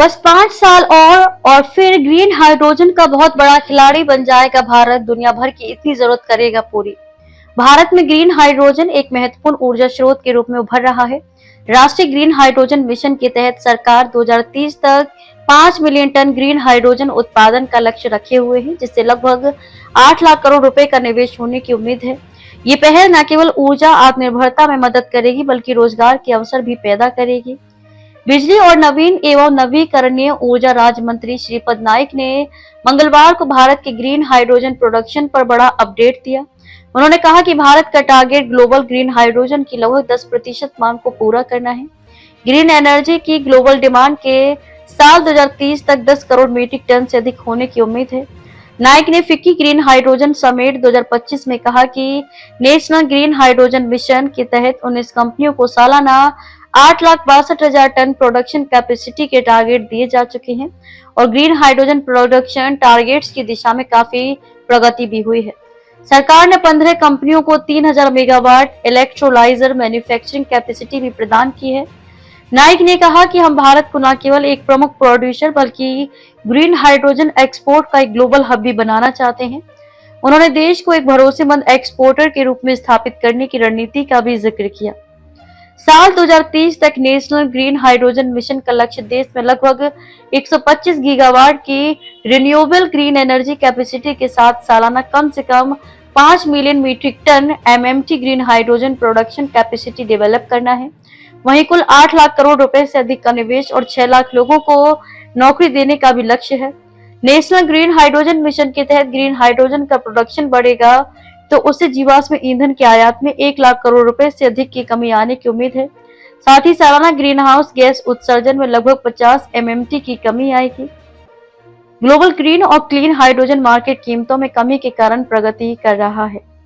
बस 5 साल और फिर ग्रीन हाइड्रोजन का बहुत बड़ा खिलाड़ी बन जाएगा भारत। दुनिया भर की इतनी जरूरत करेगा पूरी। भारत में ग्रीन हाइड्रोजन एक महत्वपूर्ण ऊर्जा स्रोत के रूप में उभर रहा है। राष्ट्रीय ग्रीन हाइड्रोजन मिशन के तहत सरकार 2030 तक 5 मिलियन टन ग्रीन हाइड्रोजन उत्पादन का लक्ष्य रखे हुए है, जिससे लगभग 8 लाख करोड़ रुपए का निवेश होने की उम्मीद है। ये पहल न केवल ऊर्जा आत्मनिर्भरता में मदद करेगी, बल्कि रोजगार के अवसर भी पैदा करेगी। बिजली और नवीन एवं नवीकरणीय ऊर्जा राज्य मंत्री श्रीपद नाइक ने मंगलवार को भारत के ग्रीन हाइड्रोजन प्रोडक्शन पर बड़ा अपडेट दिया। उन्होंने कहा कि भारत का टारगेट ग्लोबल ग्रीन हाइड्रोजन की लगभग 10% मांग को पूरा करना है। ग्रीन एनर्जी की ग्लोबल डिमांड के साल 2030 तक 10 करोड़ मीट्रिक टन से अधिक होने की उम्मीद है। नाइक ने फिक्की ग्रीन हाइड्रोजन समिट 2025 में कहा कि नेशनल ग्रीन हाइड्रोजन मिशन के तहत 19 कंपनियों को सालाना 8,62,000 टन प्रोडक्शन कैपेसिटी के टारगेट दिए जा चुके हैं और ग्रीन हाइड्रोजन प्रोडक्शन टारगेट्स की दिशा में काफी प्रगति भी हुई है। सरकार ने 15 कंपनियों को 3,000 मेगावाट इलेक्ट्रोलाइजर मैन्युफैक्चरिंग कैपेसिटी भी प्रदान की है। नाइक ने कहा कि हम भारत को न केवल एक प्रमुख प्रोड्यूसर बल्कि ग्रीन हाइड्रोजन एक्सपोर्ट का एक ग्लोबल हब भी बनाना चाहते हैं। उन्होंने देश को एक भरोसेमंद एक्सपोर्टर के रूप में स्थापित करने की रणनीति का भी जिक्र किया। साल 2030 तक नेशनल ग्रीन हाइड्रोजन मिशन का लक्ष्य देश में लगभग 125 गीगावाट की रिन्यूएबल ग्रीन एनर्जी कैपेसिटी के साथ सालाना कम से कम 5 million metric ton MMT green hydrogen production capacity develop करना है। वहीं कुल 8 लाख करोड़ रुपए से अधिक का निवेश और 6 लाख लोगों को नौकरी देने का भी लक्ष्य है। नेशनल ग्रीन हाइड्रोजन मिशन के तहत ग्रीन हाइड्रोजन का प्रोडक्शन बढ़ेगा तो उससे जीवाश्म ईंधन के आयात में 1 लाख करोड़ रुपए से अधिक की कमी आने की उम्मीद है। साथ ही सालाना ग्रीन हाउस गैस उत्सर्जन में लगभग 50 एमएमटी की कमी आएगी। ग्लोबल ग्रीन और क्लीन हाइड्रोजन मार्केट कीमतों में कमी के कारण प्रगति कर रहा है।